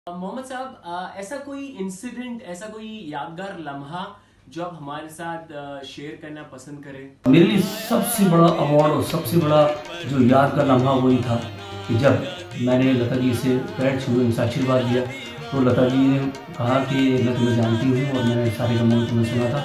मोहम्मद साहब, ऐसा कोई इंसिडेंट, ऐसा कोई यादगार लम्हा जो आप हमारे साथ शेयर करना पसंद करें? मेरे लिए सबसे बड़ा अवार्ड और सबसे बड़ा जो यादगार लम्हा वही था कि जब मैंने लता जी से पैर छुए, उनसे आशीर्वाद लिया, तो लता जी ने कहा कि मैं तुम्हें जानती हूँ और मैंने सारे गानों में तुम्हें सुना था।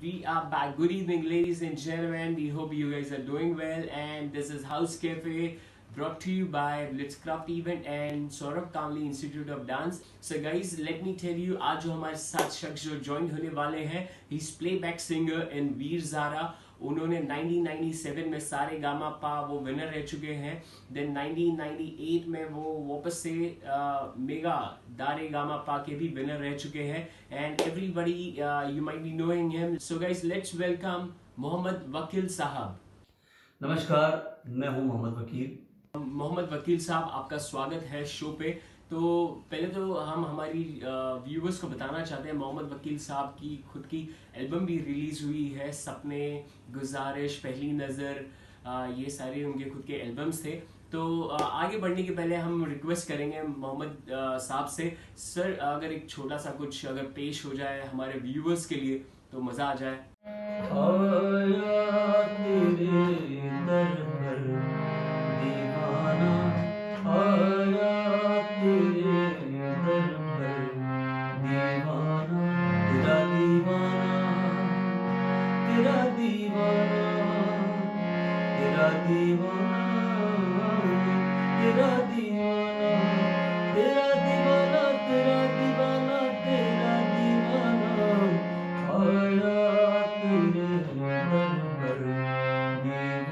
We are back. Good evening, ladies and gentlemen. We hope you guys are doing well. And this is House Cafe, brought to you by Blitzcraft Event and Saurabh Kamli Institute of Dance. So, guys, let me tell you, आज जो हमारे साथ शख्स जो join होने वाले हैं, he's playback singer in Veer Zaara. उन्होंने 1997 में सारे गामा पा वो विनर रह चुके हैं. देन 1998 में वो वापस से मेगा दारे गामा पा के भी विनर रह चुके हैं. And everybody you might be knowing him. So guys, let's welcome Mohammed Vakil साहब. नमस्कार, मैं हूँ मोहम्मद वकील. मोहम्मद वकील साहब, आपका स्वागत है शो पे. तो पहले तो हम हमारी व्यूवर्स को बताना चाहते हैं, मोहम्मद वकील साहब की खुद की एल्बम भी रिलीज हुई है. सपने, गुजारिश, पहली नज़र, ये सारे उनके खुद के एल्बम्स थे. तो आगे बढ़ने के पहले हम रिक्वेस्ट करेंगे मोहम्मद साहब से, सर अगर एक छोटा सा कुछ अगर पेश हो जाए हमारे व्यूवर्स के लिए तो मज़ा आ जाए. आया तेरे दर पर दीवाना, आया तेरे दर पर दीवाना, तेरा दीवाना, तेरा दीवाना, तेरा दीवाना, तेरा दीवाना, तेरा दीवाना, तेरा दीवाना, तेरा दीवाना, आया तेरे दर पर दीवाना.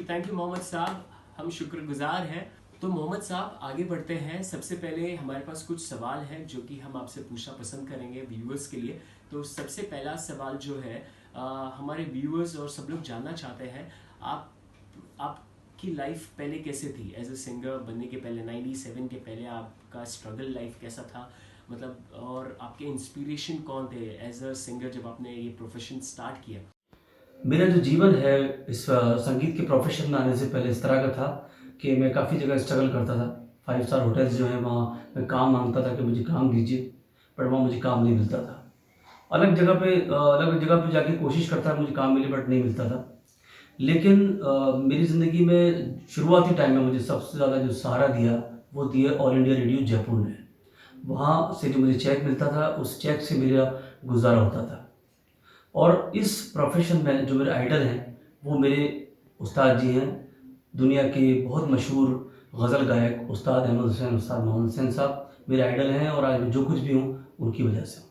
थैंक यू मोहम्मद साहब, हम शुक्रगुजार हैं. तो मोहम्मद साहब आगे बढ़ते हैं. सबसे पहले हमारे पास कुछ सवाल हैं जो कि हम आपसे पूछना पसंद करेंगे व्यूअर्स के लिए. तो सबसे पहला सवाल जो है, हमारे व्यूअर्स और सब लोग जानना चाहते हैं, आपकी लाइफ पहले कैसे थी एज ए सिंगर बनने के पहले. 97 के पहले आपका स्ट्रगल लाइफ कैसा था, मतलब, और आपके इंस्पिरेशन कौन थे एज अ सिंगर जब आपने ये प्रोफेशन स्टार्ट किया? मेरा जो जीवन है इस संगीत के प्रोफेशन में आने से पहले इस तरह का था कि मैं काफ़ी जगह स्ट्रगल करता था. 5 स्टार होटल्स जो हैं वहाँ मैं काम मांगता था कि मुझे काम दीजिए, पर वहाँ मुझे काम नहीं मिलता था. अलग जगह पे जाके कोशिश करता था मुझे काम मिले, बट नहीं मिलता था. लेकिन मेरी ज़िंदगी में शुरुआती टाइम में मुझे सबसे ज़्यादा जो सहारा दिया वो दिया ऑल इंडिया रेडियो जयपुर ने. वहाँ से जो मुझे चेक मिलता था उस चेक से मेरा गुजारा होता था. और इस प्रोफेशन में जो मेरे आइडल हैं वो मेरे उस्ताद जी हैं, दुनिया के बहुत मशहूर गज़ल गायक उस्ताद अहमद हुसैन, उस्ताद मोहम्मद हुसैन साहब मेरे आइडल हैं. और आज मैं जो कुछ भी हूँ उनकी वजह से हूँ.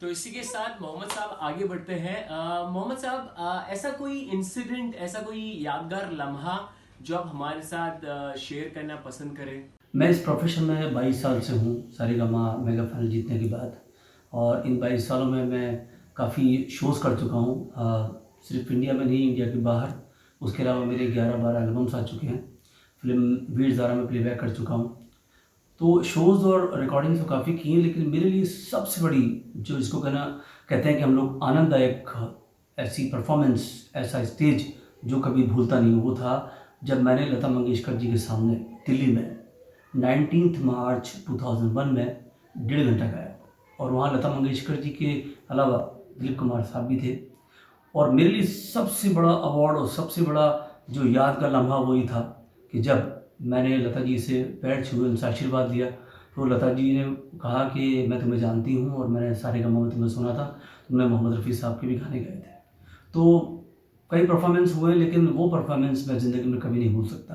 तो इसी के साथ मोहम्मद साहब आगे बढ़ते हैं. मोहम्मद साहब, ऐसा कोई इंसिडेंट, ऐसा कोई यादगार लम्हा जो आप हमारे साथ शेयर करना पसंद करें? मैं इस प्रोफेशन में 22 साल से हूँ, सारेगामा मेगा फाइनल जीतने के बाद. और इन 22 सालों में मैं काफ़ी शोज़ कर चुका हूँ, सिर्फ इंडिया में नहीं, इंडिया के बाहर. उसके अलावा मेरे 11-12 एल्बम्स आ चुके हैं. फिल्म वीर ज़ारा में प्लेबैक कर चुका हूँ. तो शोज़ और रिकॉर्डिंग्स तो काफ़ी की हैं, लेकिन मेरे लिए सबसे बड़ी जो इसको कहते हैं कि हम लोग आनंददायक ऐसी परफॉर्मेंस, ऐसा स्टेज जो कभी भूलता नहीं, वो था जब मैंने लता मंगेशकर जी के सामने दिल्ली में 19 मार्च 2001 में 1.5 घंटा गाया. और वहाँ लता मंगेशकर जी के अलावा दिलीप कुमार साहब भी थे. और मेरे लिए सबसे बड़ा अवार्ड और सबसे बड़ा जो यादगार लम्हा वही था कि जब मैंने लता जी से पैर छुए, उनसे आशीर्वाद लिया, तो लता जी ने कहा कि मैं तुम्हें जानती हूँ और मैंने सारे गानों में तुम्हें सुना था. तुमने मोहम्मद रफ़ी साहब के भी गाने गाए थे. तो कई परफॉर्मेंस हुए, लेकिन वो परफॉर्मेंस मैं ज़िंदगी में कभी नहीं भूल सकता.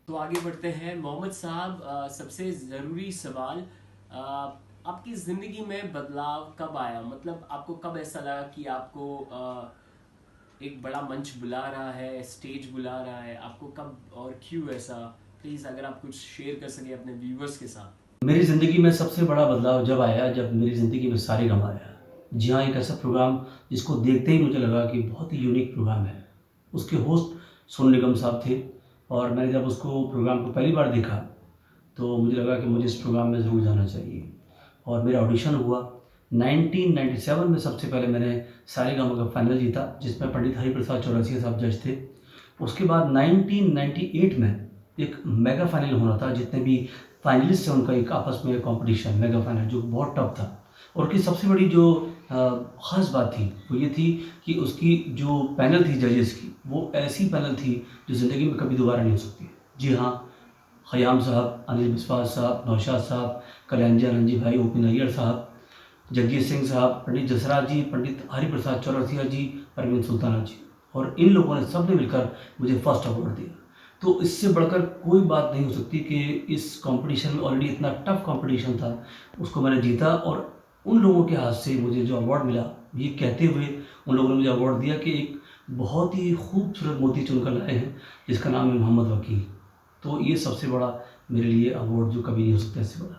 तो आगे बढ़ते हैं मोहम्मद साहब. सबसे ज़रूरी सवाल, आपकी ज़िंदगी में बदलाव कब आया, मतलब आपको कब ऐसा लगा कि आपको एक बड़ा मंच बुला रहा है, स्टेज बुला रहा है, आपको कब और क्यों ऐसा? प्लीज़ अगर आप कुछ शेयर कर सके अपने व्यूवर्स के साथ. मेरी ज़िंदगी में सबसे बड़ा बदलाव जब आया जब मेरी ज़िंदगी में सारेगामा आया. जी हाँ, एक ऐसा प्रोग्राम जिसको देखते ही मुझे लगा कि बहुत ही यूनिक प्रोग्राम है। उसके होस्ट सोनू निगम साहब थे और मैंने जब उसको प्रोग्राम को पहली बार देखा तो मुझे लगा कि मुझे इस प्रोग्राम में ज़रूर जाना चाहिए और मेरा ऑडिशन हुआ। 1997 में सबसे पहले मैंने सारेगामा का फाइनल जीता, जिसमें पंडित हरिप्रसाद चौरसिया साहब जज थे। उसके बाद 1998 में एक मेगा फाइनल होना था, जितने भी फाइनलिस्ट हैं उनका एक आपस में कंपटीशन मेगा फाइनल, जो बहुत टफ था। और उसकी सबसे बड़ी जो ख़ास बात थी वो ये थी कि उसकी जो पैनल थी जजेस की, वो ऐसी पैनल थी जो ज़िंदगी में कभी दोबारा नहीं हो सकती। जी हाँ, खयाम साहब, अनिल बिस्वास साहब, नौशाद साहब, कल्याण आनंद जी भाई, ओपी नैयर साहब, जगजीत सिंह साहब, पंडित जसराज जी, पंडित हरिप्रसाद चौरसिया जी, परवीन सुल्ताना जी, और इन लोगों ने सब ने मिलकर मुझे फर्स्ट अवार्ड दिया। तो इससे बढ़कर कोई बात नहीं हो सकती कि इस कंपटीशन में ऑलरेडी इतना टफ कंपटीशन था, उसको मैंने जीता। और उन लोगों के हाथ से मुझे जो अवार्ड मिला, ये कहते हुए उन लोगों ने मुझे अवार्ड दिया कि एक बहुत ही खूबसूरत मोती चुनकर लाए हैं जिसका नाम है मोहम्मद वकील। तो ये सबसे बड़ा मेरे लिए अवार्ड जो कभी नहीं हो सकता इससे बड़ा।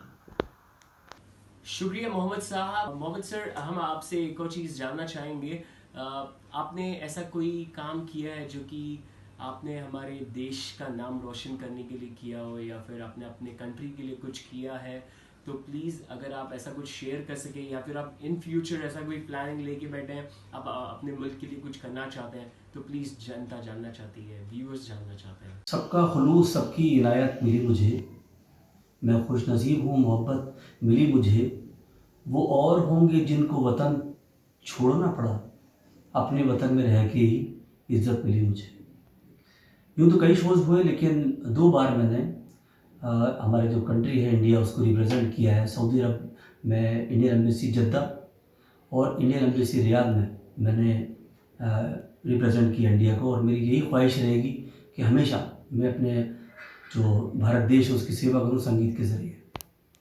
शुक्रिया मोहम्मद साहब। मोहम्मद सर, हम आपसे एक और चीज़ जानना चाहेंगे। आपने ऐसा कोई काम किया है जो कि आपने हमारे देश का नाम रोशन करने के लिए किया हो, या फिर आपने अपने कंट्री के लिए कुछ किया है? तो प्लीज़ अगर आप ऐसा कुछ शेयर कर सकें, या फिर आप इन फ्यूचर ऐसा कोई प्लानिंग लेके बैठे हैं, आप अपने मुल्क के लिए कुछ करना चाहते हैं, तो प्लीज़ जनता जानना चाहती है, व्यूअर्स जानना चाहते हैं। सबका खुलूस, सबकी इनायत मिली मुझे, मैं खुश नसीब हूँ मोहब्बत मिली मुझे। वो और होंगे जिनको वतन छोड़ना पड़ा, अपने वतन में रह के ही इज्जत मिली मुझे। यूँ तो कई शोज़ हुए, लेकिन 2 बार मैंने हमारे जो कंट्री है इंडिया, उसको रिप्रेजेंट किया है। सऊदी अरब में इंडियन एम्बेसी जद्दा और इंडियन एम्बेसी रियाद में मैंने रिप्रेजेंट किया इंडिया को। और मेरी यही ख्वाहिश रहेगी कि हमेशा मैं अपने जो भारत देश है उसकी सेवा करूँ संगीत के ज़रिए।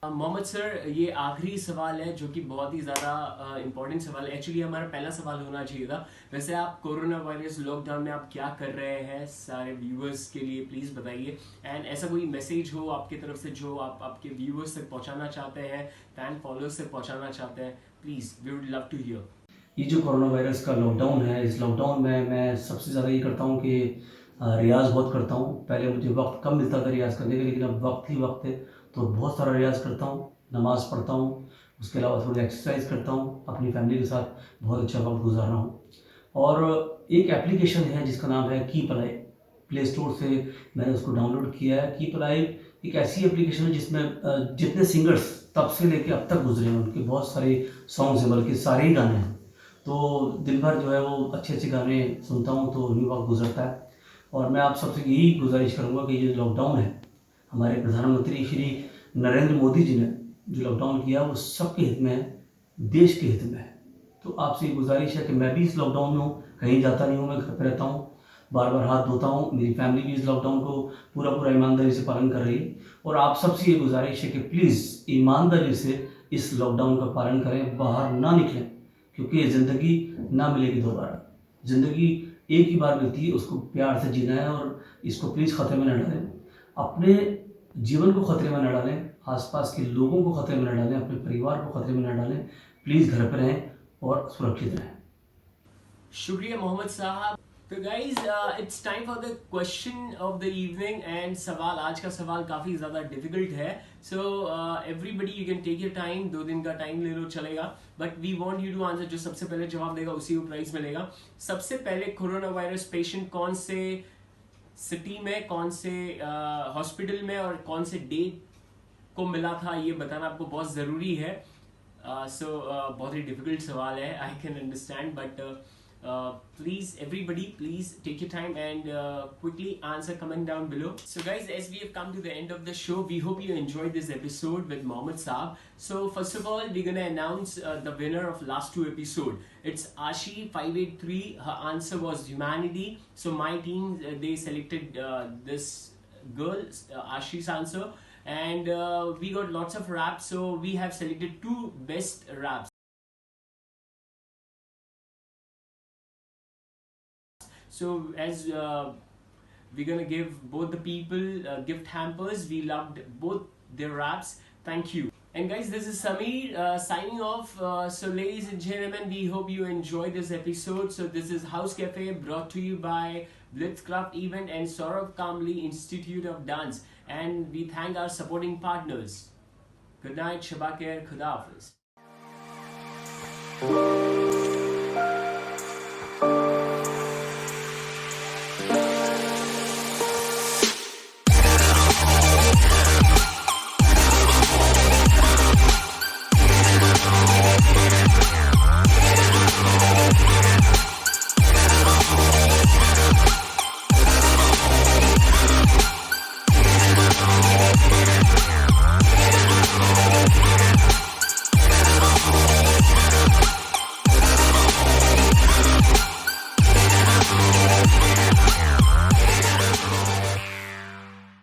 मोहम्मद सर, ये आखिरी सवाल है जो कि बहुत ही ज़्यादा इम्पोर्टेंट सवाल है। एक्चुअली हमारा पहला सवाल होना चाहिए था। वैसे आप कोरोना वायरस लॉकडाउन में आप क्या कर रहे हैं सारे व्यूअर्स के लिए, प्लीज़ बताइए। एंड ऐसा कोई मैसेज हो आपकी तरफ से जो आप आपके व्यूअर्स तक पहुंचाना चाहते हैं, फैन फॉलोअर्स तक पहुंचाना चाहते हैं, please we would love to hear. ये जो कोरोना वायरस का लॉकडाउन है, इस लॉकडाउन में मैं सबसे ज़्यादा ये करता हूँ कि रियाज़ बहुत करता हूँ। पहले मुझे वक्त कम मिलता था रियाज़ करने का, लेकिन अब वक्त ही वक्त है, तो बहुत सारा रियाज़ करता हूँ, नमाज़ पढ़ता हूँ, उसके अलावा थोड़ी एक्सरसाइज करता हूँ, अपनी फैमिली के साथ बहुत अच्छा वक्त गुजार रहा हूँ। और एक एप्लीकेशन है जिसका नाम है कीप अलाइव, प्ले स्टोर से मैंने उसको डाउनलोड किया है। कीप अलाइव एक ऐसी एप्लीकेशन है जिसमें जितने सिंगर्स तब से लेके अब तक गुजरे हैं उनके बहुत सारे सॉन्ग्स हैं, बल्कि सारे ही गाने हैं। तो दिन भर जो है वो अच्छे अच्छे गाने सुनता हूँ, तो उन्हीं वक्त गुजरता है। और मैं आप सबसे यही गुजारिश करूँगा कि ये लॉकडाउन है, हमारे प्रधानमंत्री श्री नरेंद्र मोदी जी ने जो लॉकडाउन किया वो सबके हित में है, देश के हित में है। तो आपसे ये गुजारिश है कि मैं भी इस लॉकडाउन में हूँ, कहीं जाता नहीं हूँ, मैं घर पर रहता हूँ, बार बार हाथ धोता हूँ। मेरी फैमिली भी इस लॉकडाउन को पूरा पूरा ईमानदारी से पालन कर रही है। और आप सबसे ये गुजारिश है कि प्लीज़ ईमानदारी से इस लॉकडाउन का पालन करें, बाहर ना निकलें, क्योंकि ये ज़िंदगी ना मिलेगी दोबारा। ज़िंदगी एक ही बार मिलती है, उसको प्यार से जीना है। और इसको प्लीज़ ख़तरे में न डालें, अपने जीवन को ख़तरे में न डालें, आसपास के लोगों को ख़तरे में न डालें, अपने परिवार को ख़तरे में न डालें। प्लीज़ घर पर रहें और सुरक्षित रहें। शुक्रिया मोहम्मद साहब। तो guys, it's time for the question of the evening. And सवाल, आज का सवाल काफ़ी ज़्यादा डिफिकल्ट है। So everybody you can take your time, 2 दिन का टाइम ले लो, चलेगा। But we want you to answer. जो सबसे पहले जवाब देगा उसी को प्राइज मिलेगा। सबसे पहले कोरोना वायरस पेशेंट कौन से सिटी में, कौन से हॉस्पिटल में और कौन से डेट को मिला था, ये बताना आपको बहुत ज़रूरी है। बहुत ही डिफिकल्ट सवाल है, I can understand, but please everybody, please take your time and quickly answer comment down below. So guys, as we have come to the end of the show, we hope you enjoyed this episode with Mohammed Saab. So first of all, we're gonna announce the winner of last 2 episode. It's Ashi 583. Her answer was humanity. So my team, they selected this girl, Ashi's answer, and we got lots of raps, so we have selected 2 best raps. So as we're gonna give both the people gift hampers. We loved both their raps. Thank you. And guys, this is Sameer signing off. So ladies and gentlemen, we hope you enjoyed this episode. So this is House Cafe brought to you by Blitzcraft Event and Saurabh Kamli Institute of Dance. And we thank our supporting partners. Good night, Shabakir, Khuda Hafiz.